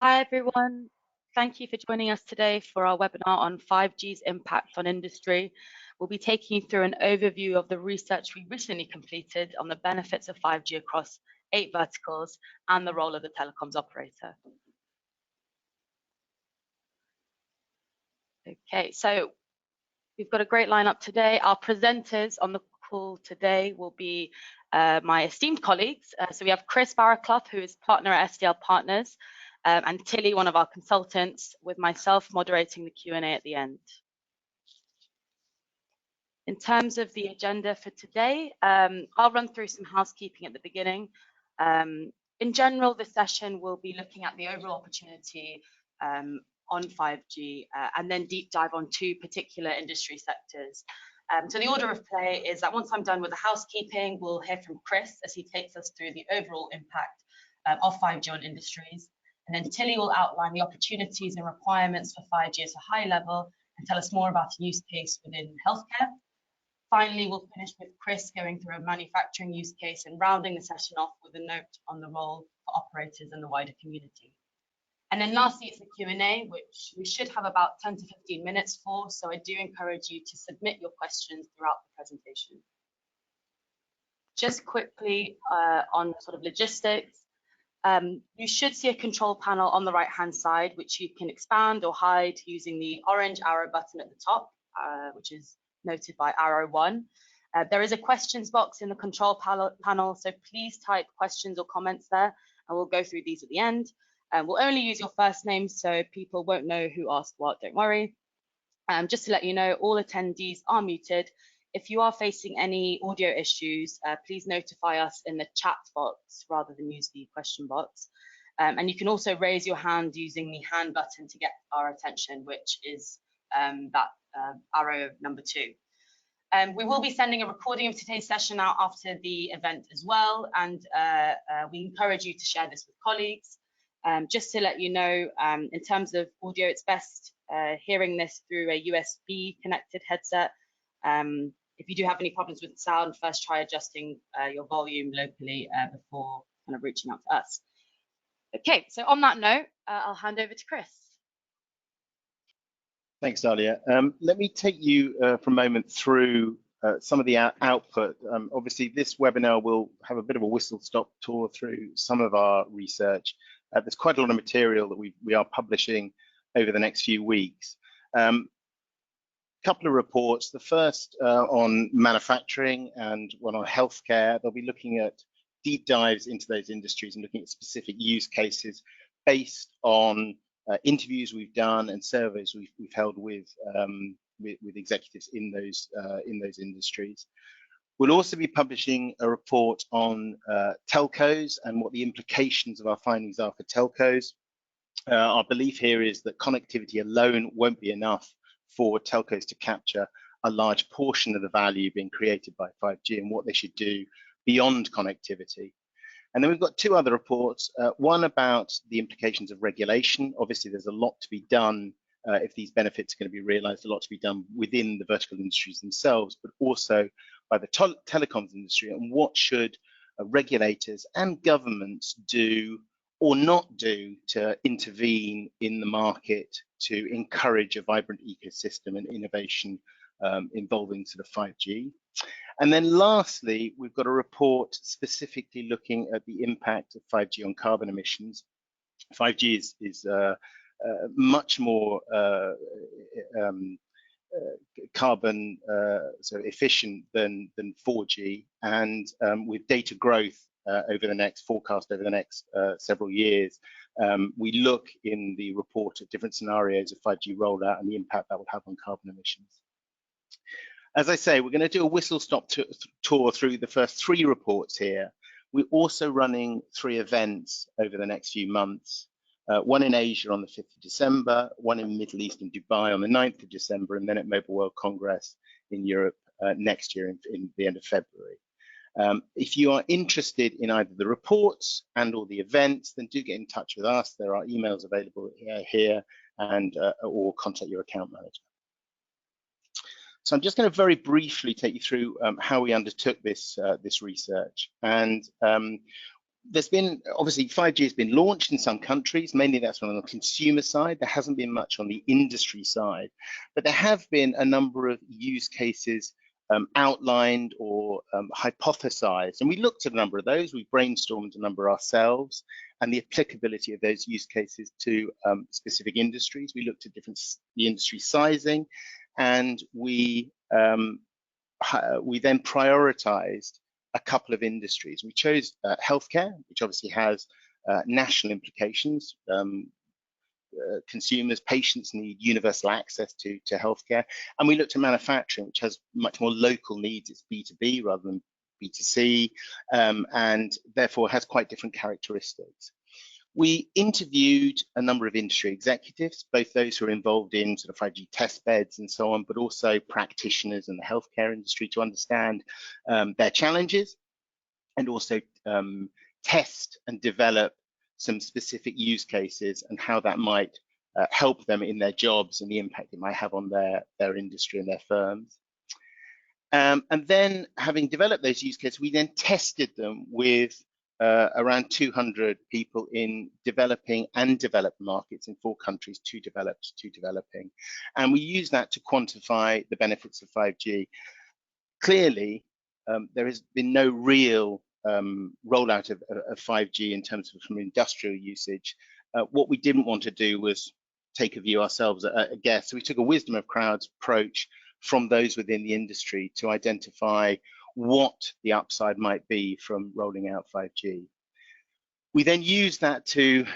Hi everyone, thank you for joining us today for our webinar on 5G's impact on industry. We'll be taking you through an overview of the research we recently completed on the benefits of 5G across 8 verticals and the role of the telecoms operator. Okay, so we've got a great lineup today. Our presenters on the call today will be my esteemed colleagues. So we have Chris Barraclough, who is partner at STL Partners, and Tilly, one of our consultants, with myself moderating the Q&A at the end. In terms of the agenda for today, I'll run through some housekeeping at the beginning. In general, the session will be looking at the overall opportunity on 5G and then deep dive on 2 particular industry sectors. So the order of play is that once I'm done with the housekeeping, we'll hear from Chris as he takes us through the overall impact of 5G on industries. And then Tilly will outline the opportunities and requirements for 5G at a high level and tell us more about the use case within healthcare. Finally, we'll finish with Chris going through a manufacturing use case and rounding the session off with a note on the role for operators and the wider community. And then lastly, it's the Q&A, which we should have about 10 to 15 minutes for. So I do encourage you to submit your questions throughout the presentation. Just quickly on sort of logistics. You should see a control panel on the right-hand side, which you can expand or hide using the orange arrow button at the top, which is noted by arrow 1. There is a questions box in the control panel, so please type questions or comments there, and we'll go through these at the end. We'll only use your first name, so people won't know who asked what, don't worry. Just to let you know, all attendees are muted. If you are facing any audio issues, please notify us in the chat box rather than use the question box. And you can also raise your hand using the hand button to get our attention, which is that arrow number 2. We will be sending a recording of today's session out after the event as well, and we encourage you to share this with colleagues. Just to let you know, in terms of audio, it's best hearing this through a USB connected headset. If you do have any problems with the sound, first try adjusting your volume locally before kind of reaching out to us. Okay, so on that note, I'll hand over to Chris. Thanks, Dalia. Let me take you for a moment through some of the output. Obviously, this webinar will have a bit of a whistle-stop tour through some of our research. There's quite a lot of material that we are publishing over the next few weeks. Couple of reports. The first on manufacturing and one on healthcare. They'll be looking at deep dives into those industries and looking at specific use cases based on interviews we've done and surveys we've held with executives in those industries. We'll also be publishing a report on telcos and what the implications of our findings are for telcos. Our belief here is that connectivity alone won't be enough for telcos to capture a large portion of the value being created by 5G and what they should do beyond connectivity. And then we've got 2 other reports, one about the implications of regulation. Obviously, there's a lot to be done if these benefits are going to be realized, a lot to be done within the vertical industries themselves, but also by the telecoms industry, and what should regulators and governments do or not do to intervene in the market to encourage a vibrant ecosystem and innovation involving sort of 5G. And then lastly, we've got a report specifically looking at the impact of 5G on carbon emissions. 5G is much more carbon so efficient than 4G, and with data growth over the next forecast over the next several years, we look in the report at different scenarios of 5G rollout and the impact that will have on carbon emissions. As I say, we're going to do a whistle-stop tour through the first 3 reports here. We're also running 3 events over the next few months. One in Asia on the 5th of December, one in Middle East in Dubai on the 9th of December, and then at Mobile World Congress in Europe next year in the end of February. If you are interested in either the reports and or the events, then do get in touch with us. There are emails available here and or contact your account manager. So I'm just going to very briefly take you through how we undertook this research. And there's been, obviously 5G has been launched in some countries, mainly that's on the consumer side. There hasn't been much on the industry side, but there have been a number of use cases outlined or hypothesized, and we looked at a number of those. We brainstormed a number ourselves and the applicability of those use cases to specific industries. We looked at the industry sizing, and we then prioritized a couple of industries. We chose healthcare, which obviously has national implications. Consumers, patients need universal access to healthcare. And we looked at manufacturing, which has much more local needs. It's B2B rather than B2C, and therefore has quite different characteristics. We interviewed a number of industry executives, both those who are involved in sort of 5G test beds and so on, but also practitioners in the healthcare industry to understand their challenges, and also test and develop some specific use cases and how that might help them in their jobs and the impact it might have on their industry and their firms. And then, having developed those use cases, we then tested them with around 200 people in developing and developed markets in 4 countries, 2 developed, 2 developing. And we use that to quantify the benefits of 5G. Clearly, there has been no real rollout of 5G in terms of from industrial usage. What we didn't want to do was take a view ourselves, a guess. So we took a wisdom of crowds approach from those within the industry to identify what the upside might be from rolling out 5G. We then use that to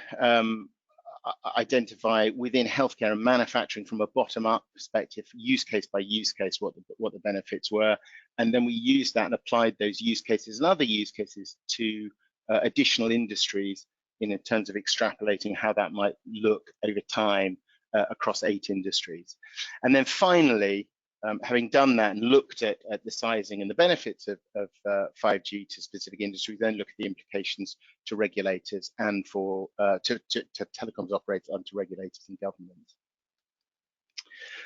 identify within healthcare and manufacturing from a bottom-up perspective, use case by use case, what the benefits were. And then we used that and applied those use cases and other use cases to additional industries in terms of extrapolating how that might look over time across 8 industries. And then finally, having done that and looked at the sizing and the benefits of 5G to specific industries, then look at the implications to regulators and for to telecoms operators and to regulators and governments.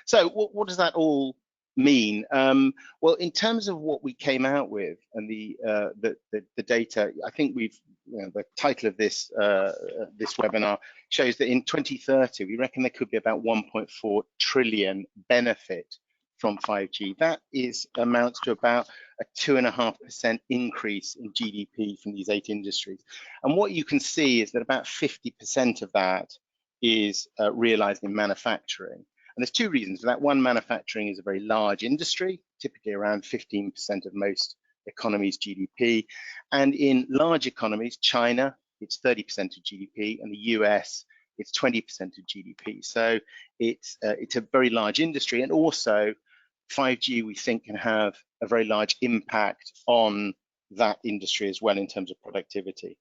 So what does that all mean? Well, in terms of what we came out with and the data, I think we've, the title of this this webinar shows that in 2030 we reckon there could be about 1.4 trillion benefit from 5G. That amounts to about a 2.5% increase in GDP from these 8 industries. And what you can see is that about 50% of that is realized in manufacturing. And there's 2 reasons for that. One, manufacturing is a very large industry, typically around 15% of most economies' GDP. And in large economies, China, it's 30% of GDP, and the US, it's 20% of GDP. So it's a very large industry, and also 5G, we think, can have a very large impact on that industry as well in terms of productivity.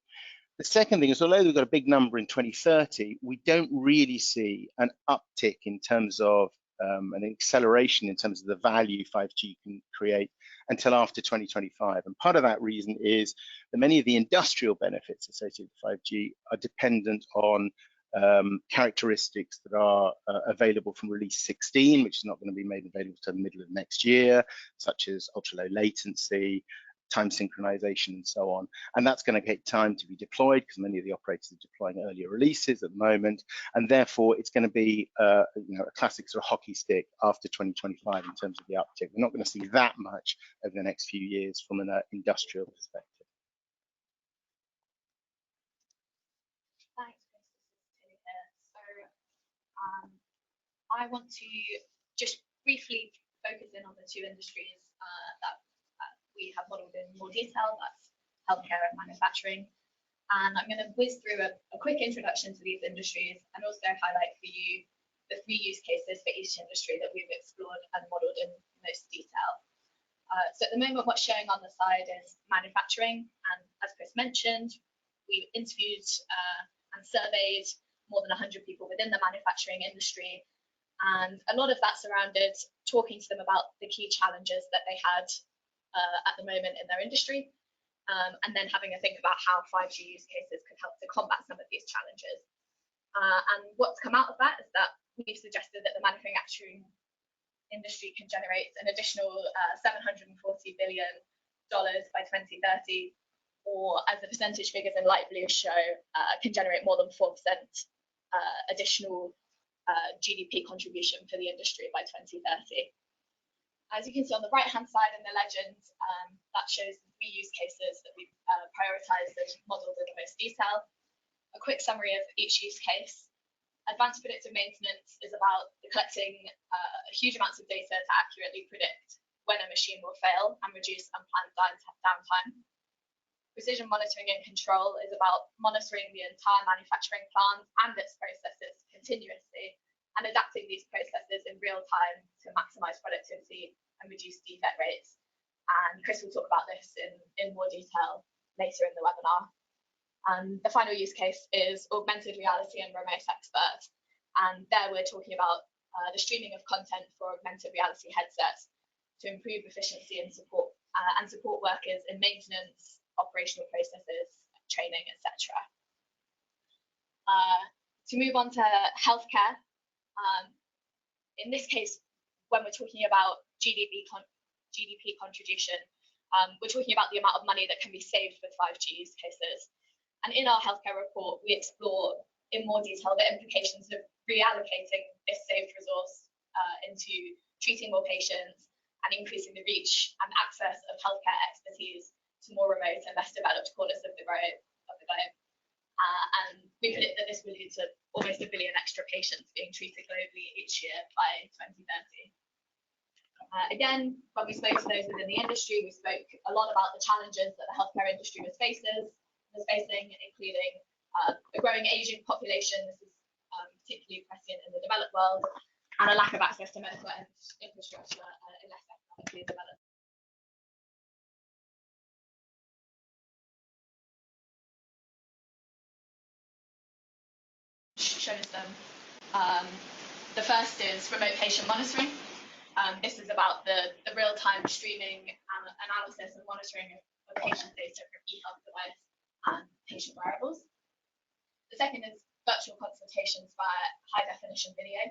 The second thing is, although we've got a big number in 2030, we don't really see an uptick in terms of an acceleration in terms of the value 5G can create until after 2025. And part of that reason is that many of the industrial benefits associated with 5G are dependent on characteristics that are available from release 16, which is not going to be made available until the middle of next year, such as ultra-low latency, time synchronization, and so on. And that's going to take time to be deployed because many of the operators are deploying earlier releases at the moment, and therefore it's going to be a classic sort of hockey stick after 2025 in terms of the uptick. We're not going to see that much over the next few years from an industrial perspective. I want to just briefly focus in on the 2 industries that we have modelled in more detail. That's healthcare and manufacturing. And I'm going to whiz through a quick introduction to these industries and also highlight for you the 3 use cases for each industry that we've explored and modelled in most detail. So at the moment, what's showing on the side is manufacturing. And as Chris mentioned, we interviewed and surveyed more than 100 people within the manufacturing industry. And a lot of that surrounded talking to them about the key challenges that they had at the moment in their industry, and then having a think about how 5G use cases could help to combat some of these challenges. And what's come out of that is that we've suggested that the manufacturing industry can generate an additional $740 billion by 2030, or as the percentage figures in light blue show, can generate more than 4% additional GDP contribution for the industry by 2030. As you can see on the right-hand side in the legend, that shows the 3 use cases that we've prioritised and modelled in the most detail. A quick summary of each use case. Advanced predictive maintenance is about collecting huge amounts of data to accurately predict when a machine will fail and reduce unplanned downtime. Precision monitoring and control is about monitoring the entire manufacturing plant and its processes continuously and adapting these processes in real time to maximise productivity and reduce defect rates. And Chris will talk about this in more detail later in the webinar. And the final use case is augmented reality and remote expert. And there we're talking about the streaming of content for augmented reality headsets to improve efficiency and support workers in maintenance, operational processes, training, etc. To move on to healthcare, in this case, when we're talking about GDP contribution, we're talking about the amount of money that can be saved with 5G use cases. And in our healthcare report, we explore in more detail the implications of reallocating this saved resource into treating more patients and increasing the reach and access of healthcare expertise to more remote and less developed corners of the globe. And we predict that this will lead to almost 1 billion extra patients being treated globally each year by 2030. Again, when we spoke to those within the industry, we spoke a lot about the challenges that the healthcare industry was facing, including a growing aging population. This is particularly prescient in the developed world, and a lack of access to medical infrastructure in less economically developed. Shows them. The first is remote patient monitoring. This is about the real-time streaming and analysis and monitoring of patient data from e-health device and patient wearables. The second is virtual consultations via high-definition video.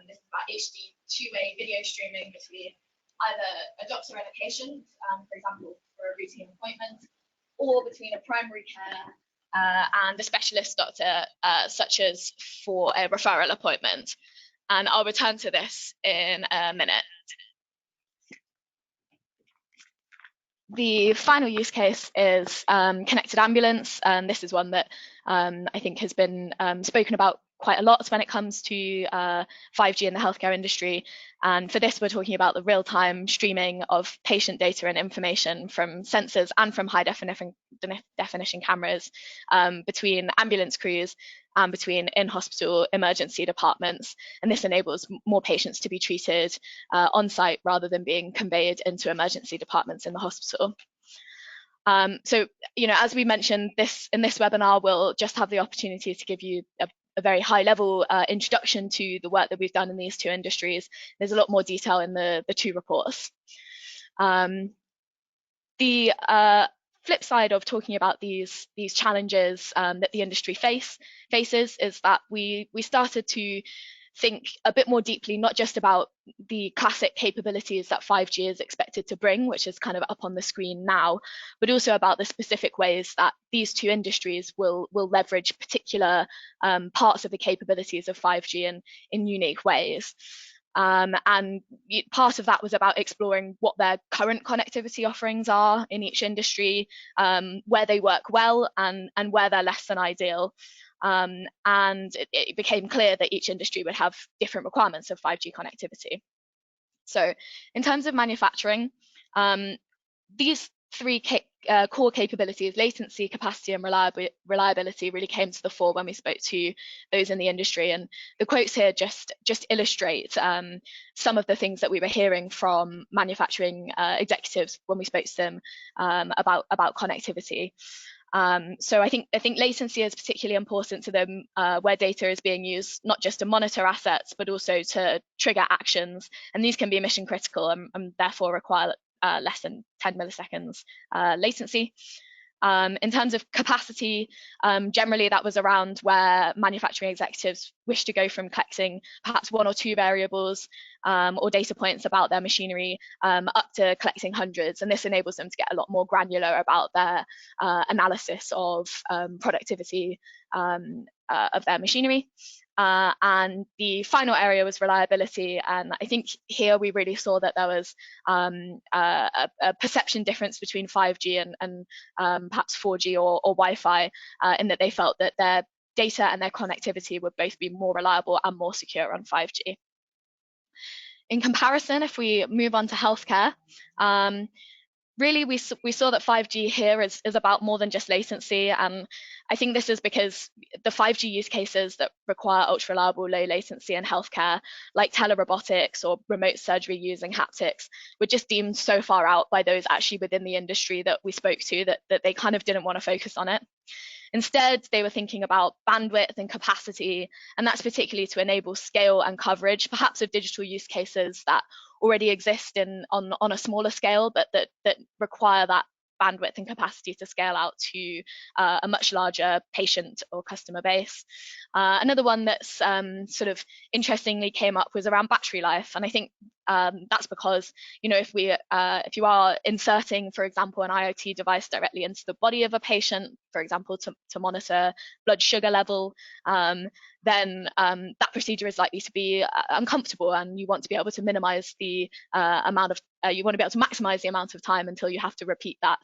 This is about HD two-way video streaming between either a doctor and a patient, for example, for a routine appointment, or between a primary care and a specialist doctor, such as for a referral appointment. And I'll return to this in a minute. The final use case is connected ambulance, and this is one that I think has been spoken about quite a lot when it comes to 5G in the healthcare industry. And for this, we're talking about the real-time streaming of patient data and information from sensors and from high-definition cameras between ambulance crews and between in-hospital emergency departments. And this enables more patients to be treated on-site rather than being conveyed into emergency departments in the hospital. So, as we mentioned, in this webinar, we'll just have the opportunity to give you a very high-level introduction to the work that we've done in these 2 industries. There's a lot more detail in the 2 reports. The flip side of talking about these challenges that the industry faces is that we started to think a bit more deeply, not just about the classic capabilities that 5G is expected to bring, which is kind of up on the screen now, but also about the specific ways that these 2 industries will leverage particular parts of the capabilities of 5G in unique ways. And part of that was about exploring what their current connectivity offerings are in each industry, where they work well and where they're less than ideal. And it became clear that each industry would have different requirements of 5G connectivity. So in terms of manufacturing, these 3 core capabilities, latency, capacity, and reliability, really came to the fore when we spoke to those in the industry. And the quotes here just illustrate some of the things that we were hearing from manufacturing executives when we spoke to them about connectivity. So I think latency is particularly important to them where data is being used not just to monitor assets, but also to trigger actions. And these can be mission critical and therefore require less than 10 milliseconds latency. In terms of capacity, generally that was around where manufacturing executives wish to go from collecting perhaps 1 or 2 variables or data points about their machinery up to collecting hundreds, and this enables them to get a lot more granular about their analysis of productivity of their machinery. And the final area was reliability, and I think here we really saw that there was a perception difference between 5G and perhaps 4G or Wi-Fi, in that they felt that their data and their connectivity would both be more reliable and more secure on 5G. In comparison, if we move on to healthcare, really we saw that 5G here is about more than just latency, and I think this is because the 5G use cases that require ultra reliable low latency in healthcare, like telerobotics or remote surgery using haptics, were just deemed so far out by those actually within the industry that we spoke to that they kind of didn't want to focus on it. Instead, they were thinking about bandwidth and capacity, and that's particularly to enable scale and coverage, perhaps of digital use cases that already exist on a smaller scale, but that require that bandwidth and capacity to scale out to a much larger patient or customer base. Another one that's sort of interestingly came up was around battery life, and I think that's because, you know, if you are inserting, for example, an IoT device directly into the body of a patient, for example, to monitor blood sugar level, then that procedure is likely to be uncomfortable, and you want to be able to minimize the you want to be able to maximize the amount of time until you have to repeat that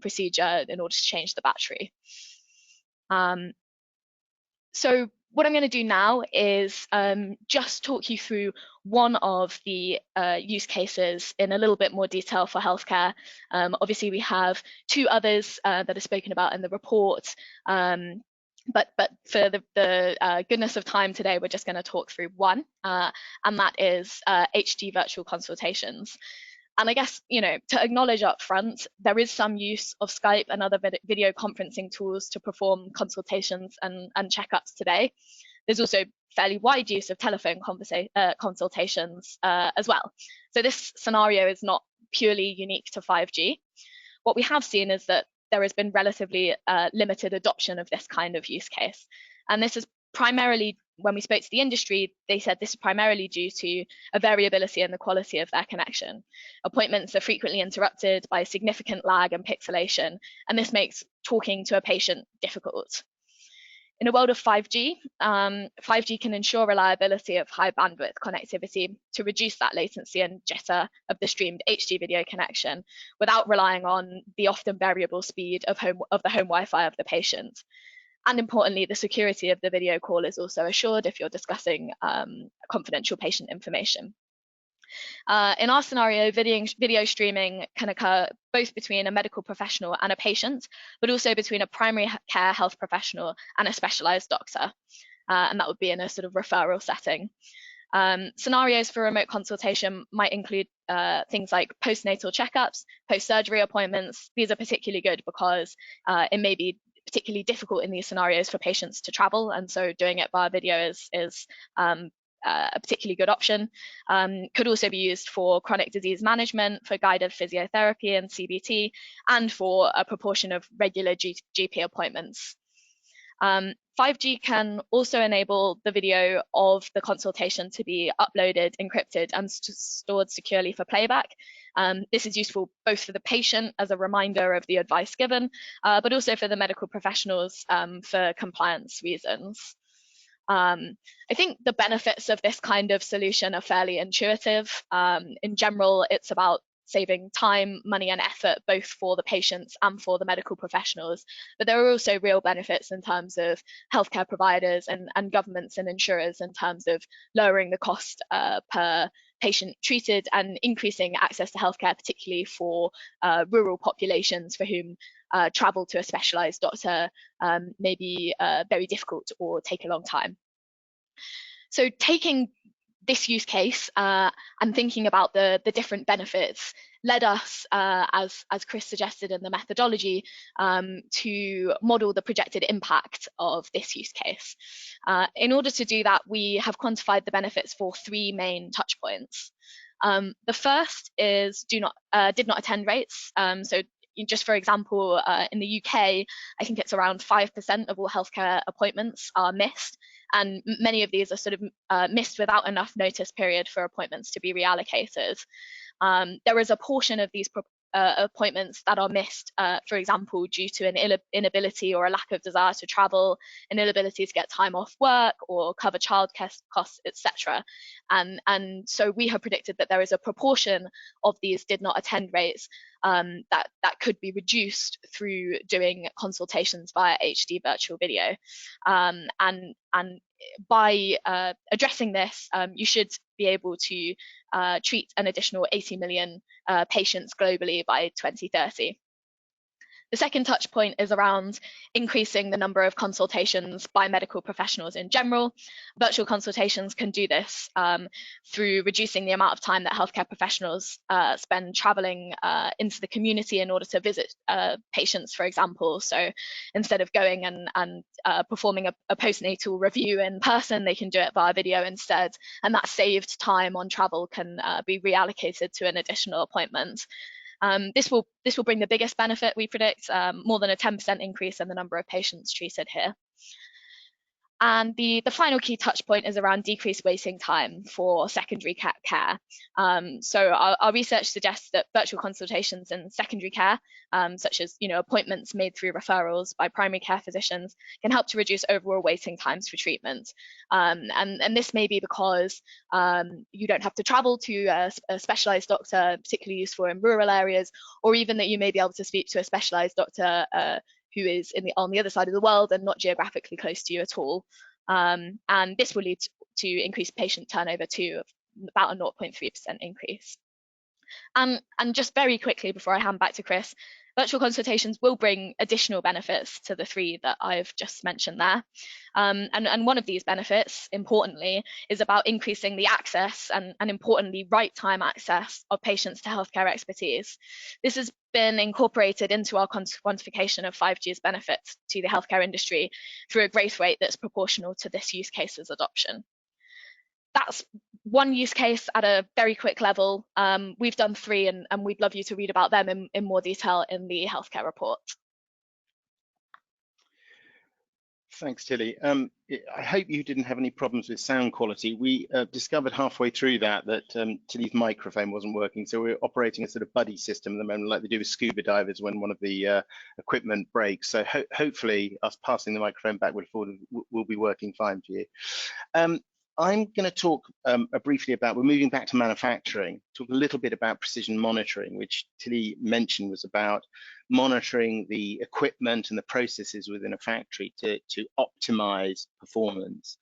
procedure in order to change the battery. So what I'm going to do now is just talk you through one of the use cases in a little bit more detail for healthcare. Obviously, we have 2 others that are spoken about in the report, but for the goodness of time today, we're just going to talk through one, and that is HD virtual consultations. And I guess, you know, to acknowledge up front, there is some use of Skype and other video conferencing tools to perform consultations and checkups today. There's also fairly wide use of telephone consultations as well. So this scenario is not purely unique to 5G. What we have seen is that there has been relatively limited adoption of this kind of use case. And this is primarily, when we spoke to the industry, they said this is primarily due to a variability in the quality of their connection. Appointments are frequently interrupted by significant lag and pixelation, and this makes talking to a patient difficult. In a world of 5G, 5G can ensure reliability of high bandwidth connectivity to reduce that latency and jitter of the streamed HD video connection without relying on the often variable speed of the home Wi-Fi of the patient. And importantly, the security of the video call is also assured if you're discussing confidential patient information. In our scenario, video streaming can occur both between a medical professional and a patient, but also between a primary care health professional and a specialized doctor. And that would be in a sort of referral setting. Scenarios for remote consultation might include things like postnatal checkups, post-surgery appointments. These are particularly good because it may be particularly difficult in these scenarios for patients to travel, and so doing it via video is a particularly good option. Could also be used for chronic disease management, for guided physiotherapy and CBT, and for a proportion of regular GP appointments. 5G can also enable the video of the consultation to be uploaded, encrypted, and stored securely for playback. This is useful both for the patient as a reminder of the advice given, but also for the medical professionals for compliance reasons. I think the benefits of this kind of solution are fairly intuitive. In general, it's about saving time, money, and effort, both for the patients and for the medical professionals. But there are also real benefits in terms of healthcare providers and governments and insurers in terms of lowering the cost per patient treated and increasing access to healthcare, particularly for rural populations for whom travel to a specialized doctor may be very difficult or take a long time. So taking this use case and thinking about the different benefits led us, as Chris suggested in the methodology, to model the projected impact of this use case. In order to do that, we have quantified the benefits for 3 main touch points. The first is did not attend rates. So just for example, in the UK, I think it's around 5% of all healthcare appointments are missed, and many of these are sort of missed without enough notice period for appointments to be reallocated. There is a portion of these appointments that are missed, for example, due to an inability or a lack of desire to travel, an inability to get time off work or cover childcare costs, etc. And so we have predicted that there is a proportion of these did not attend rates that could be reduced through doing consultations via HD virtual video. And by addressing this, you should be able to treat an additional 80 million patients globally by 2030. The second touch point is around increasing the number of consultations by medical professionals in general. Virtual consultations can do this through reducing the amount of time that healthcare professionals spend traveling into the community in order to visit patients, for example. So instead of going and performing a postnatal review in person, they can do it via video instead. And that saved time on travel can be reallocated to an additional appointment. This will bring the biggest benefit, we predict, more than a 10% increase in the number of patients treated here. And the final key touch point is around decreased waiting time for secondary care. So our research suggests that virtual consultations in secondary care, such as appointments made through referrals by primary care physicians, can help to reduce overall waiting times for treatment. And this may be because you don't have to travel to a specialised doctor, particularly useful in rural areas, or even that you may be able to speak to a specialised doctor who is on the other side of the world and not geographically close to you at all. And this will lead to increased patient turnover to about a 0.3% increase. And just very quickly before I hand back to Chris, virtual consultations will bring additional benefits to the three that I've just mentioned there. And one of these benefits, importantly, is about increasing the access and importantly, right time access of patients to healthcare expertise. This has been incorporated into our quantification of 5G's benefits to the healthcare industry through a growth rate that's proportional to this use case's adoption. That's one use case at a very quick level. We've done three, and we'd love you to read about them in more detail in the healthcare report. Thanks, Tilly. I hope you didn't have any problems with sound quality. We discovered halfway through that Tilly's microphone wasn't working, so we're operating a sort of buddy system at the moment, like they do with scuba divers when one of the equipment breaks. So hopefully us passing the microphone backward and forward will be working fine for you. I'm going to talk briefly about, we're moving back to manufacturing, talk a little bit about precision monitoring, which Tilly mentioned was about monitoring the equipment and the processes within a factory to optimize performance.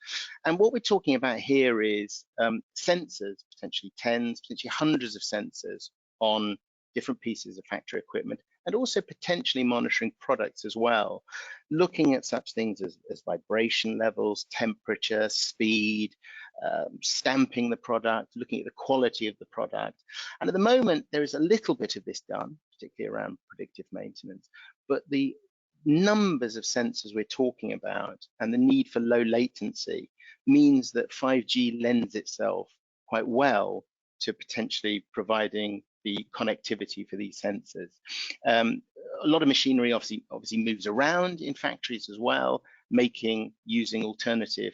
And what we're talking about here is sensors, potentially tens, potentially hundreds of sensors on different pieces of factory equipment, and also potentially monitoring products as well, looking at such things as vibration levels, temperature, speed, stamping the product, looking at the quality of the product. And at the moment, there is a little bit of this done, particularly around predictive maintenance, but the numbers of sensors we're talking about and the need for low latency means that 5G lends itself quite well to potentially providing the connectivity for these sensors. A lot of machinery obviously moves around in factories as well, using alternative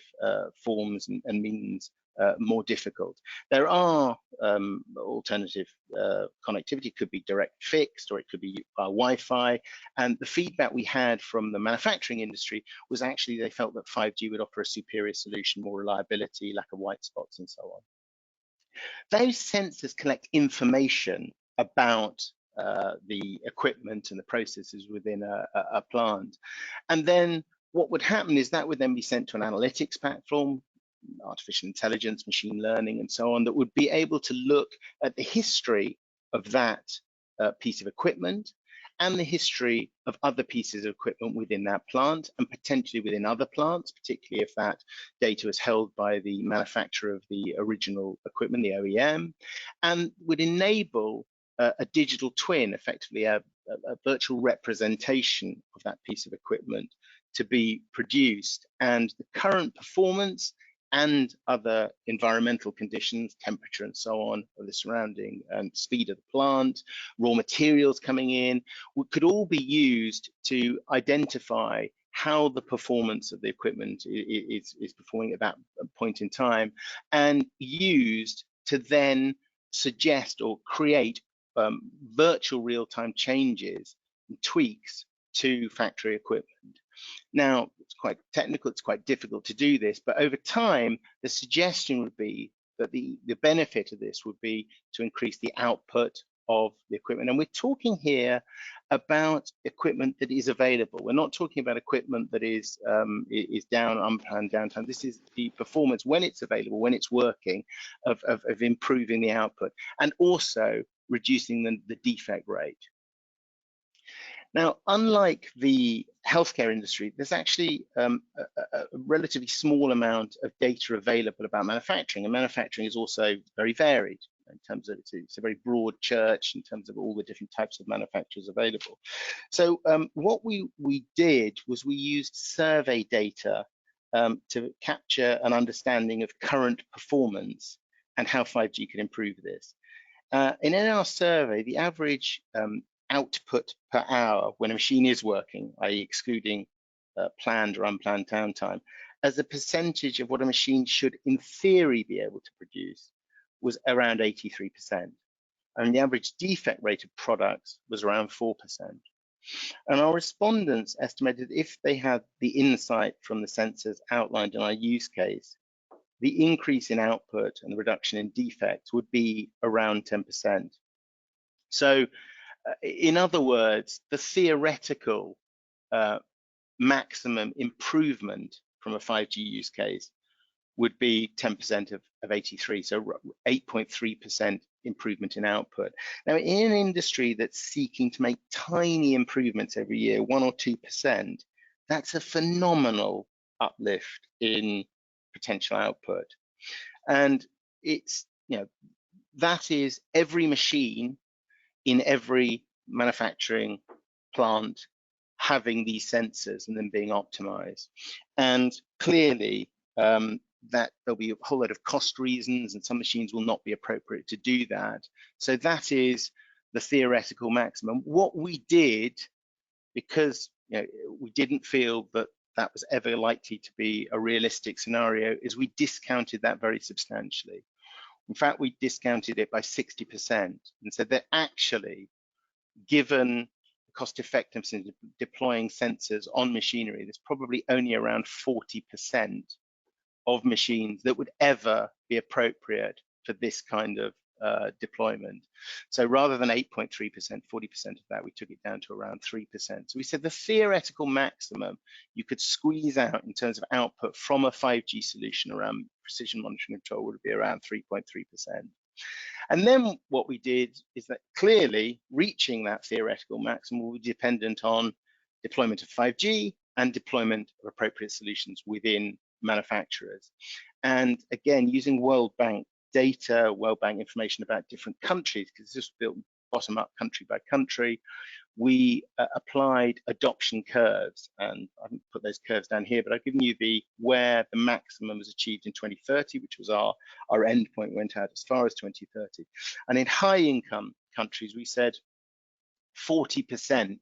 forms and means more difficult. There are alternative connectivity, could be direct fixed, or it could be Wi-Fi. And the feedback we had from the manufacturing industry was actually they felt that 5G would offer a superior solution, more reliability, lack of white spots, and so on. Those sensors collect information about the equipment and the processes within a plant. And then what would happen is that would then be sent to an analytics platform, artificial intelligence, machine learning, and so on, that would be able to look at the history of that piece of equipment and the history of other pieces of equipment within that plant and potentially within other plants, particularly if that data is held by the manufacturer of the original equipment, the OEM, and would enable a digital twin, effectively a virtual representation of that piece of equipment to be produced. And the current performance and other environmental conditions, temperature and so on, of the surrounding and speed of the plant, raw materials coming in, could all be used to identify how the performance of the equipment is performing at that point in time, and used to then suggest or create virtual real-time changes and tweaks to factory equipment. Now, it's quite technical, it's quite difficult to do this, but over time, the suggestion would be that the benefit of this would be to increase the output of the equipment. And we're talking here about equipment that is available. We're not talking about equipment that is down, unplanned downtime. This is the performance when it's available, when it's working, of improving the output, and also reducing the defect rate. Now, unlike the healthcare industry, there's actually a relatively small amount of data available about manufacturing, and manufacturing is also very varied in terms of it's a very broad church in terms of all the different types of manufacturers available. So what we did was we used survey data to capture an understanding of current performance and how 5G could improve this. And in our survey, the average output per hour when a machine is working, i.e. excluding planned or unplanned downtime, as a percentage of what a machine should in theory be able to produce, was around 83%. And the average defect rate of products was around 4%. And our respondents estimated if they had the insight from the sensors outlined in our use case, the increase in output and the reduction in defects would be around 10%. So in other words, the theoretical maximum improvement from a 5G use case would be 10% of 83, so 8.3% improvement in output. Now, in an industry that's seeking to make tiny improvements every year, 1 or 2%, that's a phenomenal uplift in potential output. And it's, you know, that is every machine in every manufacturing plant having these sensors and then being optimized. And clearly, that there'll be a whole lot of cost reasons, and some machines will not be appropriate to do that. So that is the theoretical maximum. What we did, because we didn't feel that that was ever likely to be a realistic scenario, is we discounted that very substantially. In fact, we discounted it by 60% and said that actually, given the cost effectiveness of deploying sensors on machinery, there's probably only around 40% of machines that would ever be appropriate for this kind of deployment. So rather than 8.3%, 40% of that, we took it down to around 3%. So we said the theoretical maximum you could squeeze out in terms of output from a 5G solution around precision monitoring control would be around 3.3%. And then what we did is that clearly reaching that theoretical maximum will be dependent on deployment of 5G and deployment of appropriate solutions within manufacturers. And again, using World Bank data, World Bank information about different countries, because this was built bottom up country by country, we applied adoption curves, and I haven't put those curves down here, but I've given you where the maximum was achieved in 2030, which was our end point, went out as far as 2030. And in high income countries, we said 40%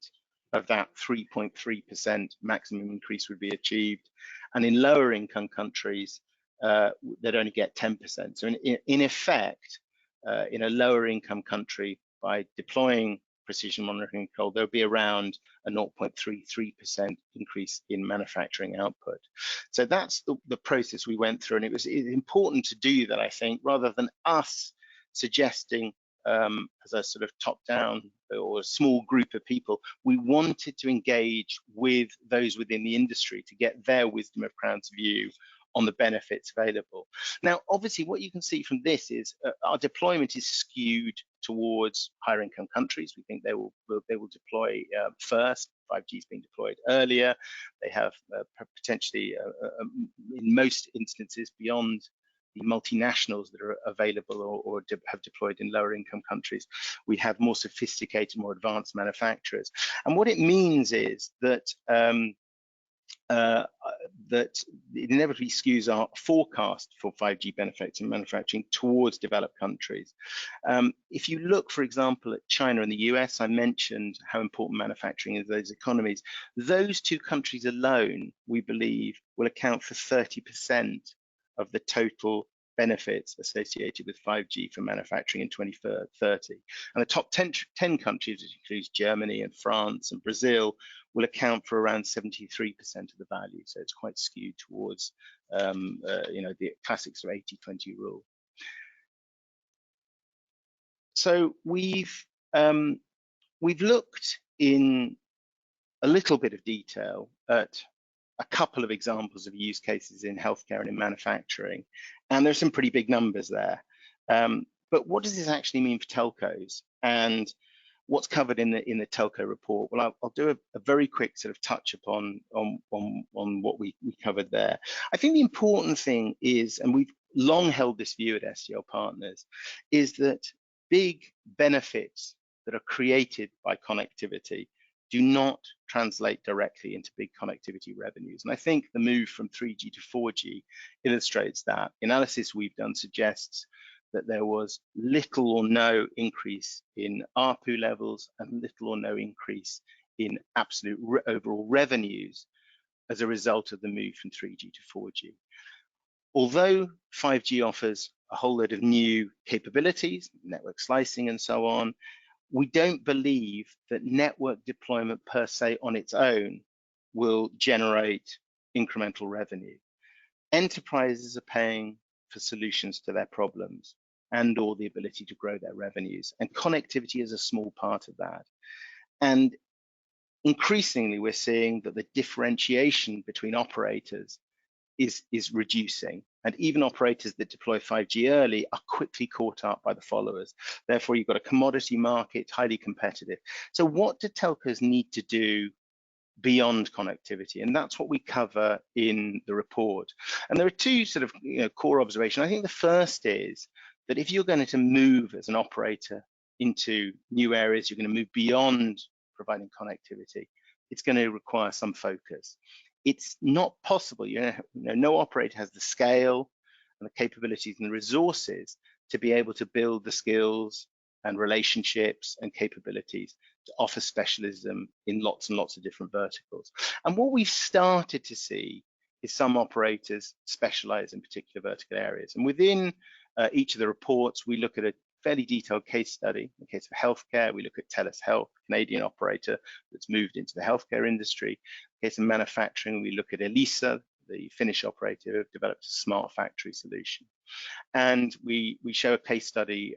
of that 3.3% maximum increase would be achieved. And in lower income countries, they'd only get 10%. So in effect, in a lower income country, by deploying precision monitoring control, there'll be around a 0.33% increase in manufacturing output. So that's the process we went through, and it's important to do that, I think, rather than us suggesting as a sort of top-down or a small group of people. We wanted to engage with those within the industry to get their wisdom of Crown's view on the benefits available. Now, obviously, what you can see from this is our deployment is skewed towards higher income countries. We think they will deploy first. 5G is being deployed earlier. They have potentially, in most instances, beyond the multinationals that are available or have deployed in lower income countries, we have more sophisticated, more advanced manufacturers. And what it means is that that it inevitably skews our forecast for 5G benefits in manufacturing towards developed countries. If you look, for example, at China and the US, I mentioned how important manufacturing is to those economies. Those two countries alone, we believe, will account for 30% of the total benefits associated with 5G for manufacturing in 2030. And the top 10 countries, which includes Germany and France and Brazil, will account for around 73% of the value. So it's quite skewed towards, the classic sort of 80-20 rule. So we've looked in a little bit of detail at a couple of examples of use cases in healthcare and in manufacturing, and there's some pretty big numbers there. But what does this actually mean for telcos, and what's covered in the telco report? Well, I'll do a very quick sort of touch upon what we covered there. I think the important thing is, and we've long held this view at STL Partners, is that big benefits that are created by connectivity do not translate directly into big connectivity revenues. And I think the move from 3G to 4G illustrates that. The analysis we've done suggests that there was little or no increase in ARPU levels and little or no increase in absolute overall revenues as a result of the move from 3G to 4G. Although 5G offers a whole load of new capabilities, network slicing and so on, we don't believe that network deployment per se on its own will generate incremental revenue. Enterprises are paying for solutions to their problems and or the ability to grow their revenues, and connectivity is a small part of that. And increasingly we're seeing that the differentiation between operators is reducing, and even operators that deploy 5G early are quickly caught up by the followers. Therefore, you've got a commodity market, highly competitive. So what do telcos need to do beyond connectivity? And that's what we cover in the report. And there are two sort of core observations. I think the first is that if you're going to move as an operator into new areas, you're going to move beyond providing connectivity, it's going to require some focus. It's not possible, no operator has the scale and the capabilities and the resources to be able to build the skills and relationships and capabilities to offer specialism in lots and lots of different verticals. And what we've started to see is some operators specialize in particular vertical areas. And within each of the reports, we look at a fairly detailed case study. In the case of healthcare, we look at TELUS Health, a Canadian operator that's moved into the healthcare industry. In the case of manufacturing, we look at Elisa, the Finnish operator who have developed a smart factory solution. And we show a case study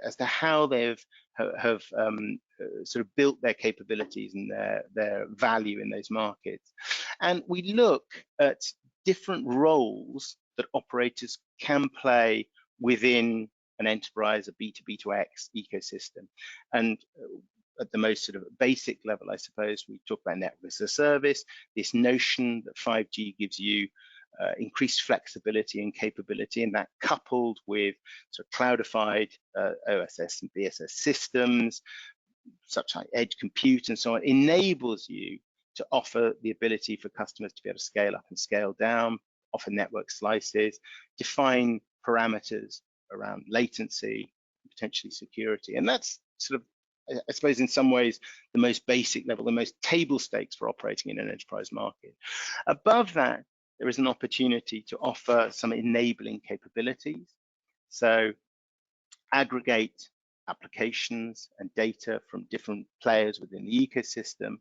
as to how they've sort of built their capabilities and their value in those markets. And we look at different roles that operators can play within an enterprise, a B2B2X ecosystem. And at the most sort of basic level, I suppose, we talk about network as a service, this notion that 5G gives you increased flexibility and capability, and that coupled with sort of cloudified OSS and BSS systems, such like edge compute and so on, enables you to offer the ability for customers to be able to scale up and scale down, offer network slices, define parameters around latency, potentially security. And that's sort of, I suppose, in some ways, the most basic level, the most table stakes for operating in an enterprise market. Above that, there is an opportunity to offer some enabling capabilities. So aggregate applications and data from different players within the ecosystem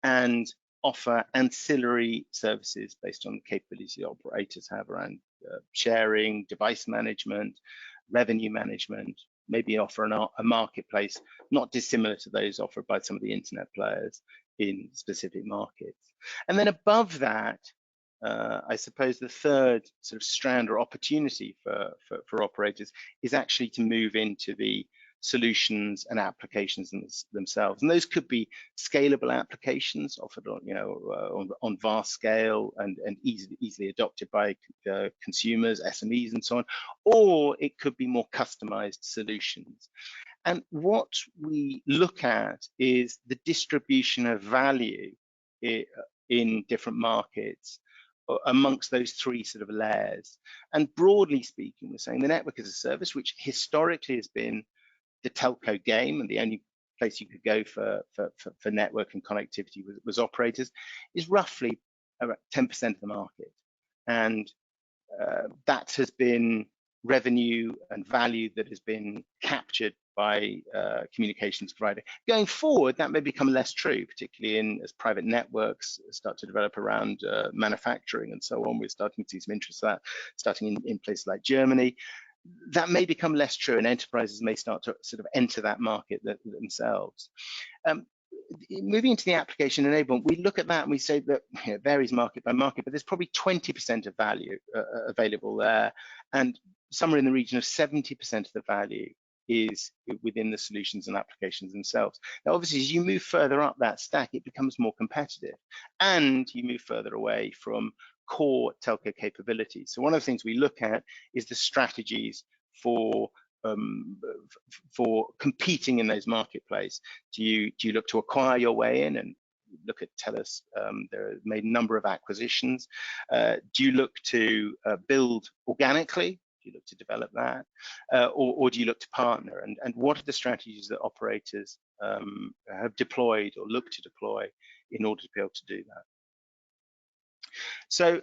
and offer ancillary services based on the capabilities the operators have around sharing, device management, revenue management, maybe offer a marketplace not dissimilar to those offered by some of the internet players in specific markets. And then above that, I suppose the third sort of strand or opportunity for operators is actually to move into the solutions and applications themselves, and those could be scalable applications offered on vast scale and easily adopted by consumers, SMEs, and so on, or it could be more customized solutions. And what we look at is the distribution of value in different markets amongst those three sort of layers. And broadly speaking, we're saying the network as a service, which historically has been the telco game, and the only place you could go for network and connectivity was operators, is roughly about 10% of the market. And that has been revenue and value that has been captured by communications provider. Going forward, that may become less true, particularly as private networks start to develop around manufacturing and so on. We're starting to see some interest in that, starting in places like Germany. That may become less true, and enterprises may start to sort of enter that market themselves. Moving into the application enablement, we look at that and we say that it varies market by market, but there's probably 20% of value available there, and somewhere in the region of 70% of the value is within the solutions and applications themselves. Now, obviously, as you move further up that stack, it becomes more competitive, and you move further away from core telco capabilities. So one of the things we look at is the strategies for competing in those marketplace. Do you look to acquire your way in? And look at TELUS, they've made a number of acquisitions. Do you look to build organically? Do you look to develop that? Or do you look to partner? And what are the strategies that operators have deployed or look to deploy in order to be able to do that? So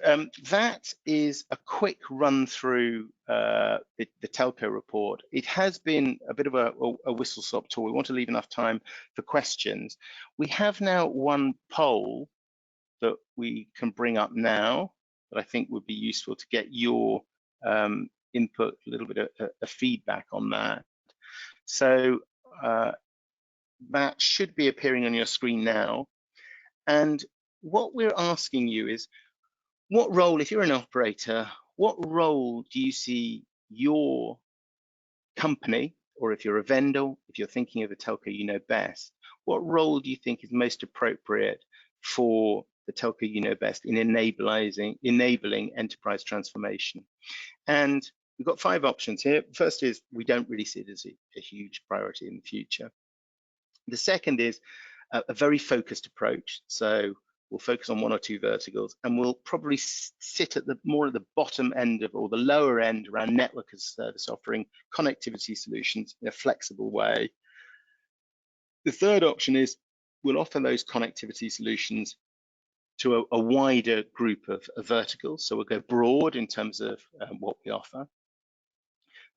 that is a quick run through the telco report. It has been a bit of a whistle-stop tour. We want to leave enough time for questions. We have now one poll that we can bring up now that I think would be useful to get your input, a little bit of feedback on that. So that should be appearing on your screen now. And what we're asking you is, what role, if you're an operator, what role do you see your company, or if you're a vendor, if you're thinking of a telco you know best, what role do you think is most appropriate for the telco you know best in enabling enterprise transformation? And we've got 5 options here. First is, we don't really see it as a huge priority in the future. The second is a very focused approach. So we'll focus on 1 or 2 verticals, and we'll probably sit at more at the bottom end of, or the lower end, around network as a service, offering connectivity solutions in a flexible way. The third option is we'll offer those connectivity solutions to a wider group of verticals. So we'll go broad in terms of what we offer.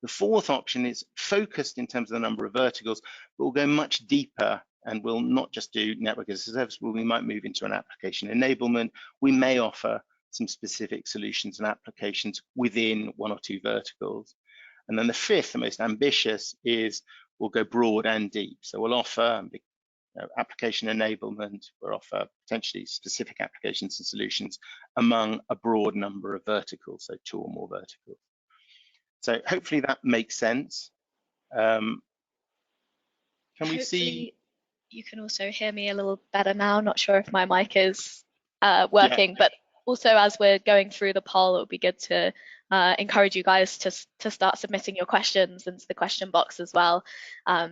The fourth option is focused in terms of the number of verticals, but we'll go much deeper, and we'll not just do network as a service, but we might move into an application enablement. We may offer some specific solutions and applications within 1 or 2 verticals. And then the fifth, the most ambitious, is we'll go broad and deep. So we'll offer application enablement, we'll offer potentially specific applications and solutions among a broad number of verticals, so 2 or more verticals. So hopefully that makes sense. Can we see? You can also hear me a little better now. Not sure if my mic is working, yeah. But also as we're going through the poll, it would be good to encourage you guys to start submitting your questions into the question box as well,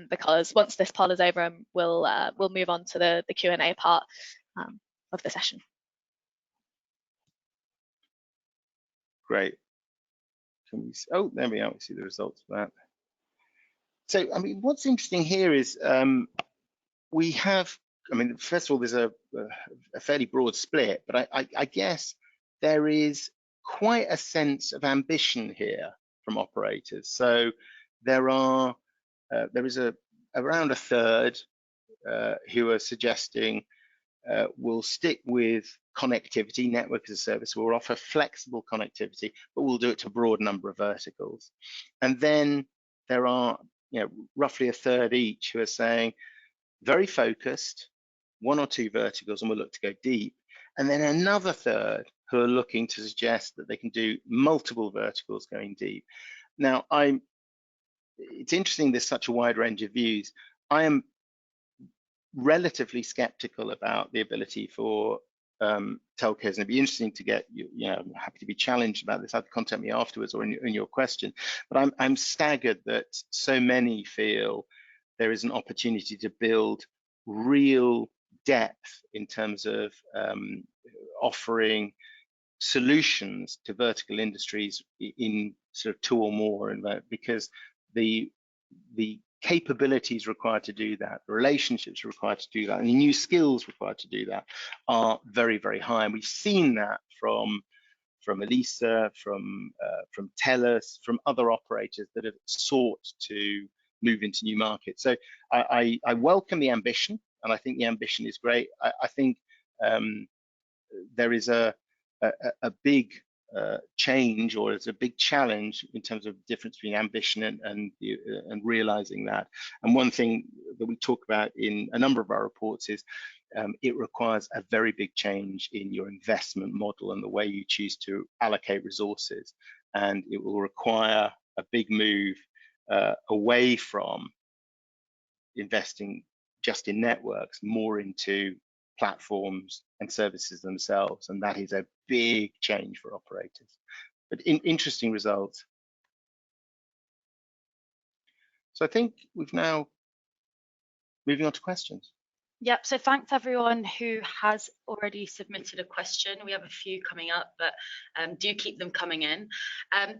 because once this poll is over, we'll move on to the Q&A part of the session. Great. Can we see? Oh, there we are. We see the results of that. So, I mean, what's interesting here is we have, I mean, first of all, there's a fairly broad split, but I guess there is quite a sense of ambition here from operators. So there is around a third who are suggesting we'll stick with connectivity, network as a service. We'll offer flexible connectivity, but we'll do it to a broad number of verticals. And then there are, roughly a third each who are saying very focused, 1 or 2 verticals, and we'll look to go deep. And then another third who are looking to suggest that they can do multiple verticals going deep. Now, it's interesting there's such a wide range of views. I am relatively skeptical about the ability for telcos, and it'd be interesting to get I'm happy to be challenged about this. Either contact me afterwards or in your question. But I'm staggered that so many feel there is an opportunity to build real depth in terms of offering solutions to vertical industries in sort of 2 or more, because the capabilities required to do that, the relationships required to do that, and the new skills required to do that are very, very high. And we've seen that from Elisa, from Telus, from other operators that have sought to move into new markets. So I welcome the ambition, and I think the ambition is great. I think there is a big change, or it's a big challenge in terms of the difference between ambition and realizing that. And one thing that we talk about in a number of our reports is it requires a very big change in your investment model and the way you choose to allocate resources. And it will require a big move away from investing just in networks, more into platforms and services themselves. And that is a big change for operators, but interesting results. So I think we've now moving on to questions. Yep, so thanks everyone who has already submitted a question. We have a few coming up, but do keep them coming in.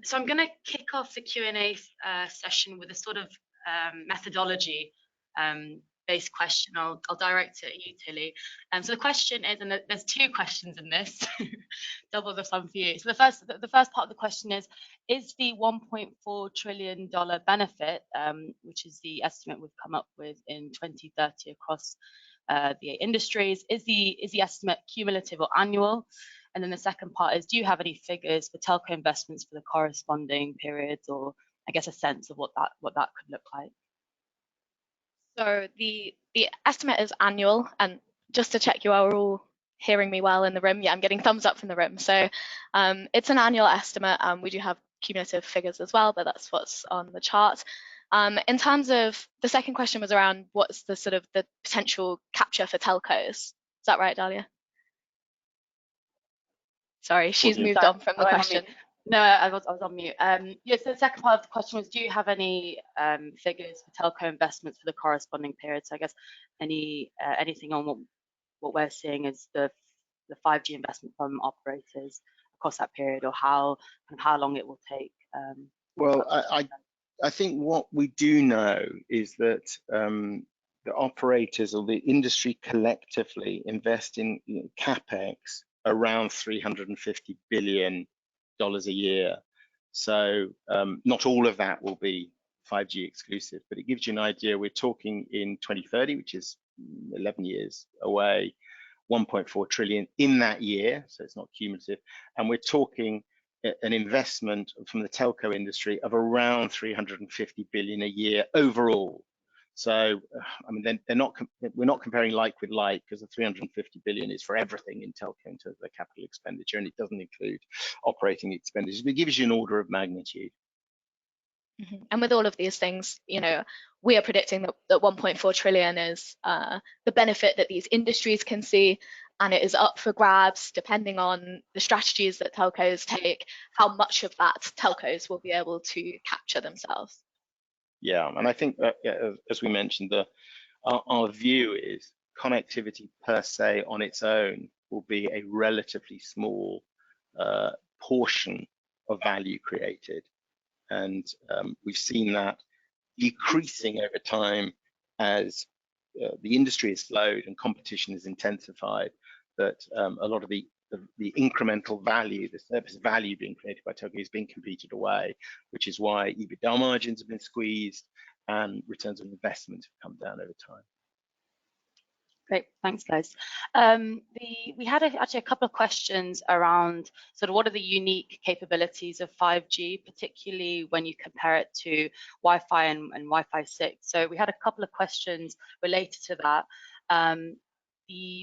So I'm going to kick off the Q&A session with a sort of methodology based question. I'll direct it at you, Tilly. So the question is, and there's 2 questions in this, double the fun for you. So the first part of the question is the $1.4 trillion benefit, which is the estimate we've come up with in 2030 across the 8 industries, is the estimate cumulative or annual? And then the second part is, do you have any figures for telco investments for the corresponding periods, or I guess a sense of what that could look like? So the estimate is annual, and just to check you are all hearing me well in the room. Yeah, I'm getting thumbs up from the room. So it's an annual estimate. We do have cumulative figures as well, but that's what's on the chart. In terms of the second question was around what's the sort of the potential capture for telcos. Is that right, Dahlia? Sorry, she's moved on from the question. No, I was on mute. Yes, the second part of the question was, do you have any figures for telco investments for the corresponding periods? So I guess anything on what we're seeing is the 5G investment from operators across that period, or how long it will take. Well, I think what we do know is that the operators or the industry collectively invest in capex around $350 billion a year. So not all of that will be 5G exclusive, but it gives you an idea. We're talking in 2030, which is 11 years away, 1.4 trillion in that year, so it's not cumulative. And we're talking an investment from the telco industry of around 350 billion a year overall. So I mean, we're not comparing like with like, because the 350 billion is for everything in telco in terms of the capital expenditure, and it doesn't include operating expenditures, but it gives you an order of magnitude. And with all of these things, we are predicting that 1.4 trillion is the benefit that these industries can see, and it is up for grabs depending on the strategies that telcos take, how much of that telcos will be able to capture themselves. Yeah, and I think that, as we mentioned, our view is connectivity per se on its own will be a relatively small portion of value created. And we've seen that decreasing over time as the industry has slowed and competition has intensified, that a lot of the incremental value, the service value being created by telco is being competed away, which is why EBITDA margins have been squeezed and returns on investment have come down over time. Great, thanks guys. We had actually a couple of questions around sort of what are the unique capabilities of 5G, particularly when you compare it to Wi-Fi and Wi-Fi 6. So we had a couple of questions related to that.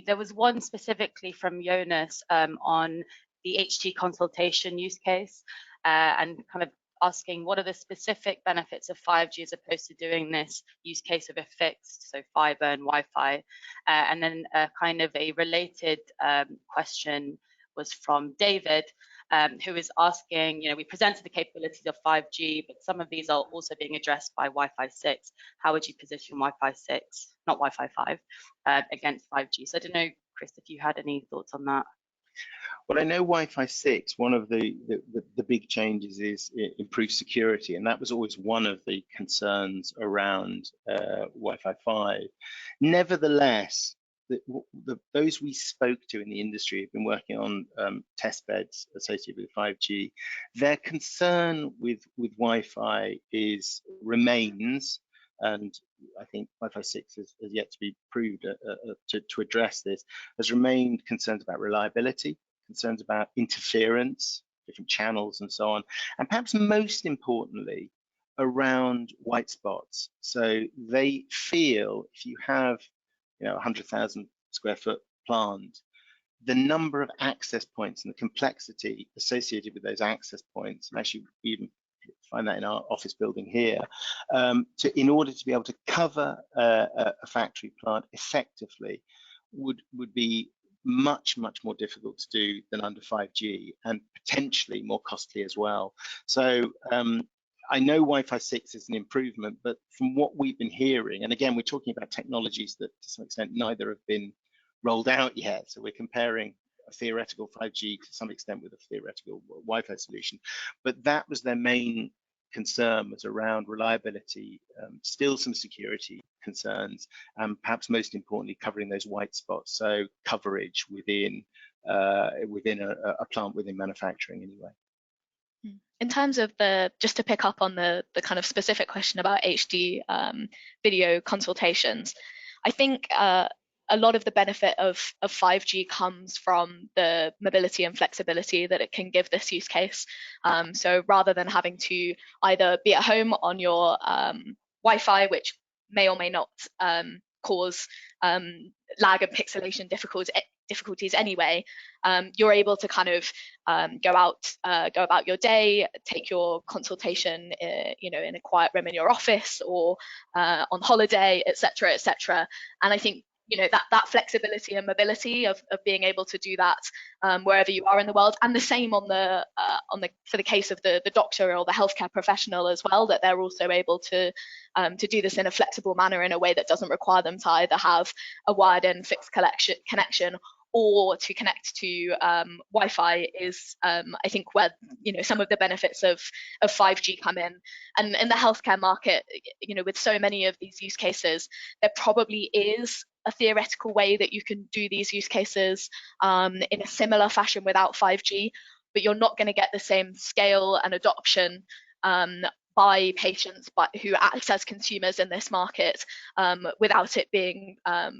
There was one specifically from Jonas on the HT consultation use case, and kind of asking what are the specific benefits of 5G as opposed to doing this use case of a fixed, so fiber and Wi-Fi. And then kind of a related question was from David, who is asking, we presented the capabilities of 5G, but some of these are also being addressed by Wi-Fi 6. How would you position Wi-Fi 6, not Wi-Fi 5, against 5G? So I don't know, Chris, if you had any thoughts on that. Well, I know Wi-Fi 6, one of the big changes is improved security, and that was always one of the concerns around Wi-Fi 5. Nevertheless, those we spoke to in the industry have been working on test beds associated with 5G. Their concern with Wi-Fi remains, and I think Wi-Fi 6 has yet to be proved to address this, has remained concerns about reliability, concerns about interference, different channels and so on, and perhaps most importantly, around white spots. So they feel if you have 100,000 square foot plant, the number of access points and the complexity associated with those access points, and actually we even find that in our office building here, in order to be able to cover a factory plant effectively would be much more difficult to do than under 5G, and potentially more costly as well. So I know Wi-Fi 6 is an improvement, but from what we've been hearing, and again, we're talking about technologies that to some extent neither have been rolled out yet. So we're comparing a theoretical 5G to some extent with a theoretical Wi-Fi solution. But that was their main concern, was around reliability, still some security concerns, and perhaps most importantly, covering those white spots. So coverage within a plant within manufacturing anyway. In terms of just to pick up on the kind of specific question about HD video consultations, I think a lot of the benefit of 5G comes from the mobility and flexibility that it can give this use case. So rather than having to either be at home on your Wi-Fi, which may or may not cause lag and pixelation difficulties anyway, you're able to kind of go about your day, take your consultation, in a quiet room in your office or on holiday, etc., etc. And I think that flexibility and mobility of being able to do that wherever you are in the world, and the same for the case of the doctor or the healthcare professional as well, that they're also able to do this in a flexible manner in a way that doesn't require them to either have a wired and fixed connection or to connect to Wi-Fi is, I think, where some of the benefits of 5G come in. And in the healthcare market, with so many of these use cases, there probably is a theoretical way that you can do these use cases in a similar fashion without 5G, but you're not going to get the same scale and adoption by patients who act as consumers in this market without it being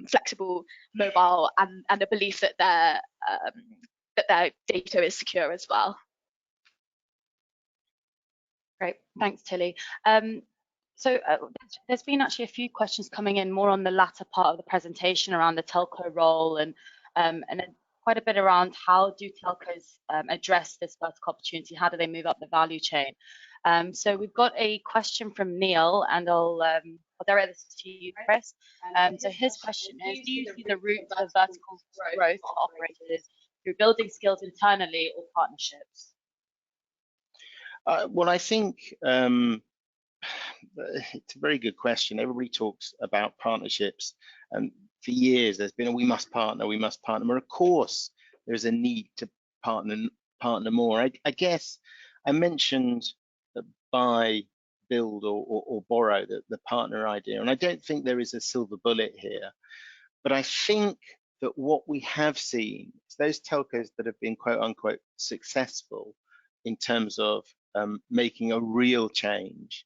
flexible, mobile, and a belief that their data is secure as well. Great, thanks, Tilly. So there's been actually a few questions coming in more on the latter part of the presentation around the telco role and then quite a bit around how do telcos address this vertical opportunity, how do they move up the value chain. So we've got a question from Neil, and I'll direct this to you, Chris. So his question is, do you see the route of vertical growth for operators through building skills internally or partnerships? Well, I think it's a very good question. Everybody talks about partnerships, and for years there's been a we must partner. Well, of course, there's a need to partner more. I guess I mentioned buy, build, or borrow, the partner idea, and I don't think there is a silver bullet here, but I think that what we have seen is those telcos that have been quote unquote successful in terms of making a real change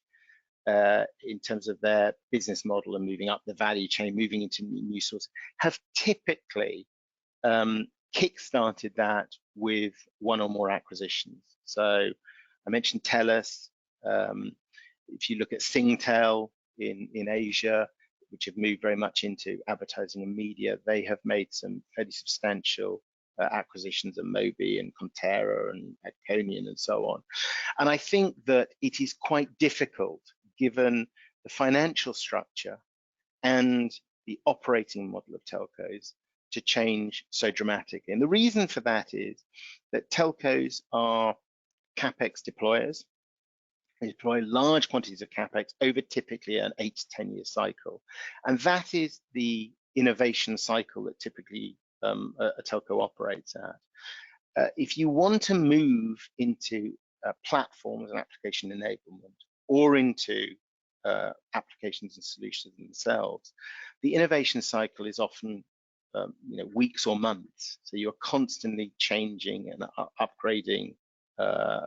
in terms of their business model and moving up the value chain, moving into new sources, have typically kick-started that with one or more acquisitions. So I mentioned Telus. If you look at Singtel in Asia, which have moved very much into advertising and media, they have made some fairly substantial acquisitions of Mobi and Conterra and Adconian and so on. And I think that it is quite difficult, given the financial structure and the operating model of telcos, to change so dramatically. And the reason for that is that telcos are CapEx deployers. They deploy large quantities of CapEx over typically an 8 to 10 year cycle. And that is the innovation cycle that typically a telco operates at. if you want to move into platforms and application enablement, or into applications and solutions themselves, the innovation cycle is often weeks or months. So you're constantly changing and upgrading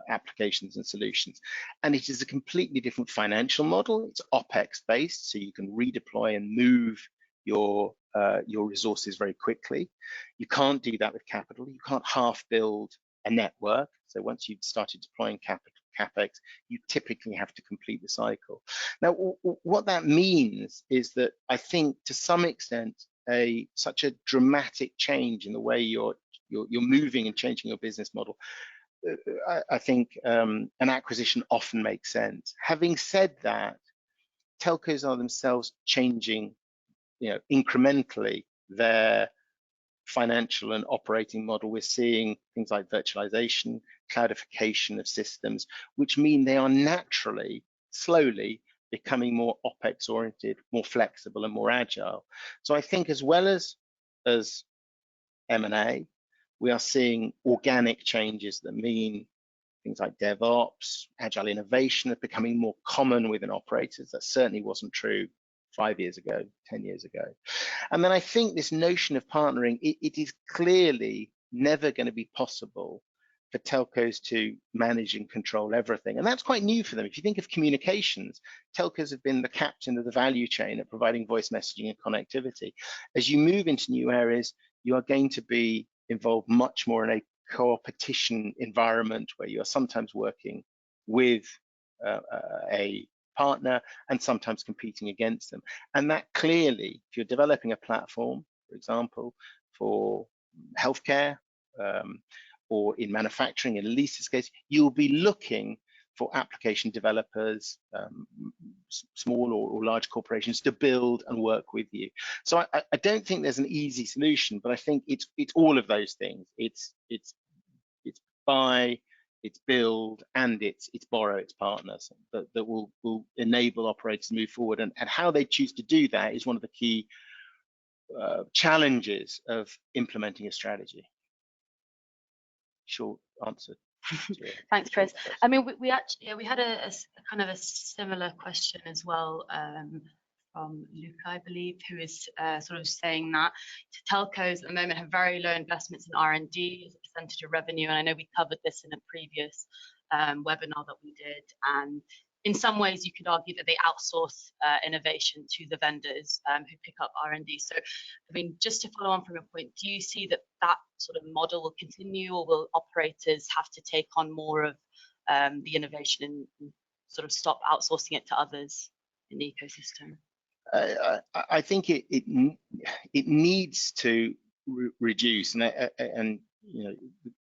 applications and solutions. And it is a completely different financial model. It's OpEx based, so you can redeploy and move your resources very quickly. You can't do that with capital. You can't half build a network. So once you've started deploying CapEx, you typically have to complete the cycle. Now, what that means is that I think to some extent, such a dramatic change in the way you're moving and changing your business model, I think an acquisition often makes sense. Having said that, telcos are themselves changing, incrementally their financial and operating model. We're seeing things like virtualization, cloudification of systems, which mean they are naturally, slowly becoming more OpEx oriented, more flexible and more agile. So I think as well as M&A, we are seeing organic changes that mean things like DevOps, agile innovation are becoming more common within operators. That certainly wasn't true 5 years ago, 10 years ago. And then I think this notion of partnering, it is clearly never going to be possible for telcos to manage and control everything. And that's quite new for them. If you think of communications, telcos have been the captain of the value chain at providing voice messaging and connectivity. As you move into new areas, you are going to be involved much more in a co-opetition environment where you are sometimes working with a partner and sometimes competing against them. And that clearly, if you're developing a platform, for example, for healthcare or in manufacturing, in Lisa's case, you'll be looking for application developers, small or large corporations, to build and work with you. So I don't think there's an easy solution, but I think it's all of those things. It's buy, it's build, and it's borrow, it's partners that will enable operators to move forward. And how they choose to do that is one of the key challenges of implementing a strategy. Short answer. Thanks, Chris. I mean, we actually had a kind of a similar question as well from Luca, I believe, who is sort of saying that telcos at the moment have very low investments in R&D as a percentage of revenue, and I know we covered this in a previous webinar that we did. And in some ways, you could argue that they outsource innovation to the vendors who pick up R&D. So, I mean, just to follow on from your point, do you see that sort of model will continue, or will operators have to take on more of the innovation and sort of stop outsourcing it to others in the ecosystem? I think it needs to reduce, and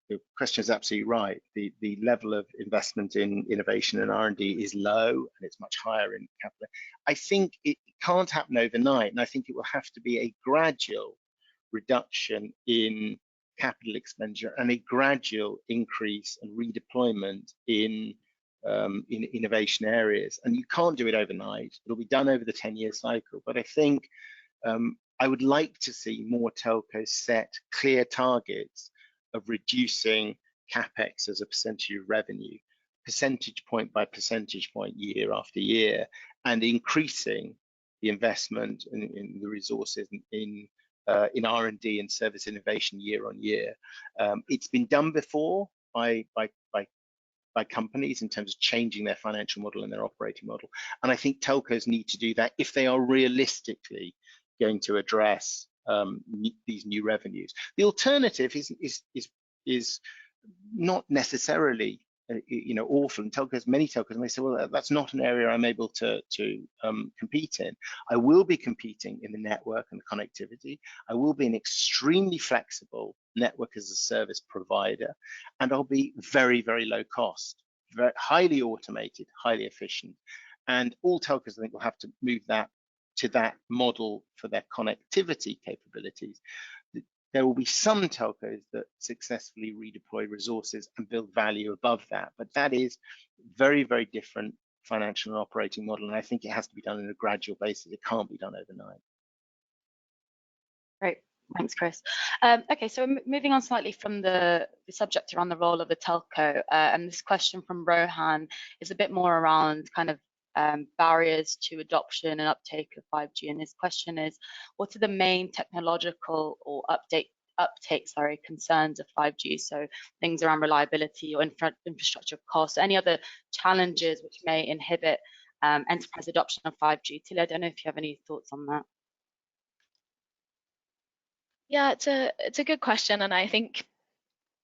the question is absolutely right. The level of investment in innovation and R&D is low, and it's much higher in capital. I think it can't happen overnight, and I think it will have to be a gradual reduction in capital expenditure and a gradual increase and redeployment in innovation areas. And you can't do it overnight. It'll be done over the 10-year cycle. But I think I would like to see more telcos set clear targets of reducing CapEx as a percentage of revenue, percentage point by percentage point, year after year, and increasing the investment in the resources in R&D and service innovation year on year. It's been done before by companies in terms of changing their financial model and their operating model. And I think telcos need to do that if they are realistically going to address these new revenues. The alternative is not necessarily awful. And many telcos, and they say, well, that's not an area I'm able to compete in. I will be competing in the network and the connectivity. I will be an extremely flexible network as a service provider, and I'll be very, very low cost, very highly automated, highly efficient. And all telcos, I think, will have to move to that model for their connectivity capabilities. There will be some telcos that successfully redeploy resources and build value above that, but that is very, very different financial and operating model, and I think it has to be done on a gradual basis. It can't be done overnight. Great, Thanks, Chris. Okay, so moving on slightly from the subject around the role of the telco, and this question from Rohan is a bit more around kind of barriers to adoption and uptake of 5G. And his question is, what are the main technological or uptake concerns of 5G? So things around reliability or infrastructure costs, any other challenges which may inhibit enterprise adoption of 5G. Tilly, I don't know if you have any thoughts on that. Yeah, it's a good question, and I think,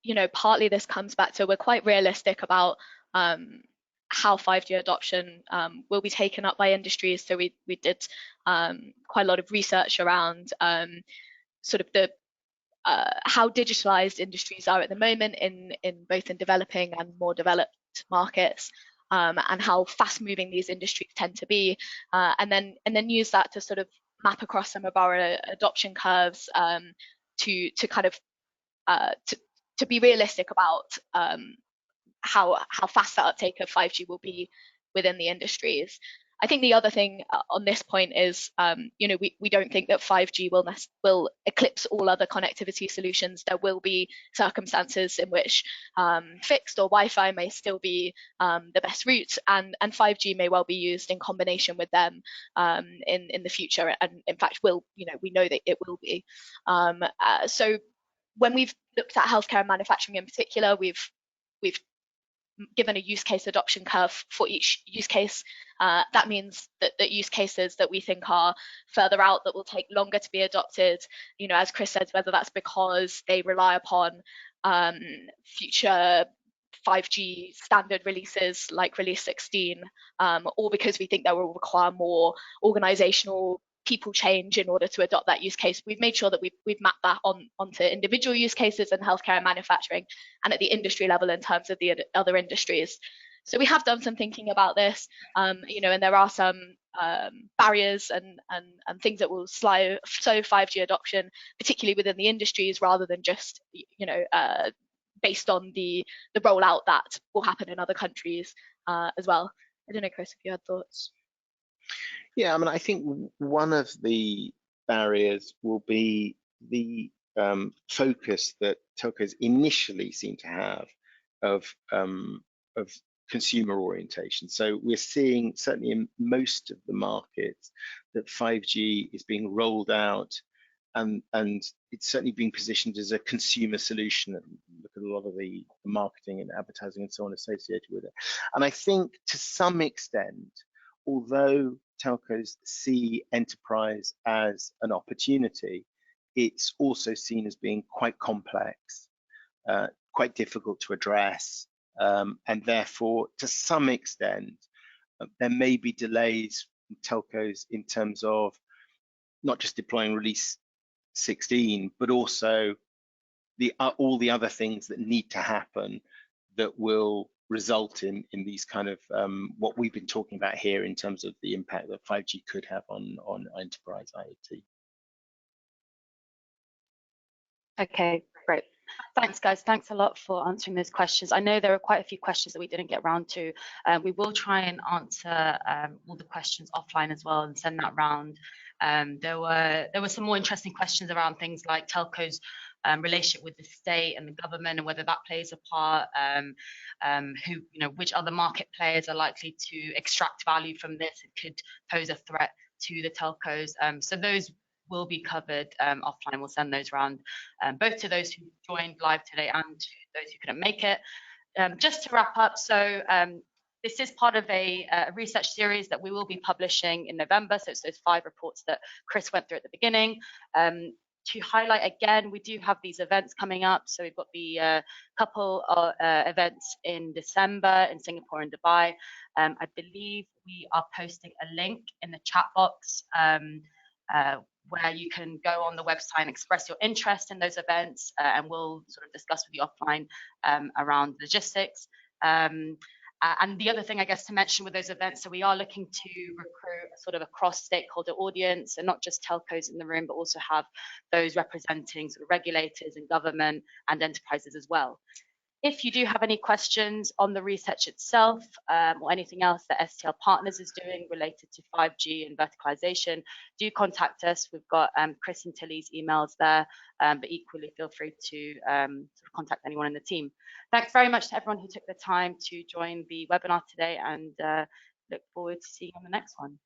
you know, partly this comes back to we're quite realistic about how 5G adoption will be taken up by industries. So we did quite a lot of research around sort of the how digitalized industries are at the moment in both in developing and more developed markets, and how fast moving these industries tend to be, and then use that to sort of map across some of our adoption curves, to kind of to be realistic about how fast that uptake of 5G will be within the industries. I think the other thing on this point is, you know, we don't think that 5G will eclipse all other connectivity solutions. There will be circumstances in which fixed or Wi-Fi may still be the best route, and 5G may well be used in combination with them in the future. And in fact, we know that it will be. So when we've looked at healthcare and manufacturing in particular, we've given a use case adoption curve for each use case. That means that the use cases that we think are further out, that will take longer to be adopted, you know, as Chris said, whether that's because they rely upon future 5G standard releases like release 16, or because we think that will require more organizational people change in order to adopt that use case. We've made sure that we've mapped that onto individual use cases in healthcare and manufacturing, and at the industry level in terms of the other industries. So we have done some thinking about this, you know, and there are some barriers and things that will slow 5G adoption, particularly within the industries, rather than just, you know, based on the rollout that will happen in other countries as well. I don't know, Chris, if you had thoughts. Yeah, I mean, I think one of the barriers will be the focus that telcos initially seem to have of consumer orientation. So we're seeing, certainly in most of the markets, that 5G is being rolled out, and it's certainly being positioned as a consumer solution. Look at a lot of the marketing and advertising and so on associated with it. And I think to some extent, although telcos see enterprise as an opportunity, it's also seen as being quite complex, quite difficult to address, and therefore, to some extent, there may be delays from telcos in terms of not just deploying release 16, but also all the other things that need to happen that will result in these kind of what we've been talking about here in terms of the impact that 5G could have on enterprise IoT. Okay, great. Thanks, guys. Thanks a lot for answering those questions. I know there are quite a few questions that we didn't get around to. We will try and answer all the questions offline as well and send that round. There were some more interesting questions around things like telcos' relationship with the state and the government, and whether that plays a part, which other market players are likely to extract value from this. It could pose a threat to the telcos. So those will be covered offline. We'll send those around, both to those who joined live today and to those who couldn't make it. Just to wrap up, so this is part of a research series that we will be publishing in November. So it's those 5 reports that Chris went through at the beginning. To highlight again, we do have these events coming up. So we've got the couple of events in December in Singapore and Dubai. I believe we are posting a link in the chat box where you can go on the website and express your interest in those events, and we'll sort of discuss with you offline around logistics. And the other thing, I guess, to mention with those events, so we are looking to recruit sort of a cross-stakeholder audience, and not just telcos in the room, but also have those representing sort of regulators and government and enterprises as well. If you do have any questions on the research itself or anything else that STL Partners is doing related to 5G and verticalization, do contact us. We've got Chris and Tilly's emails there, but equally feel free to sort of contact anyone in the team. Thanks very much to everyone who took the time to join the webinar today, and look forward to seeing you on the next one.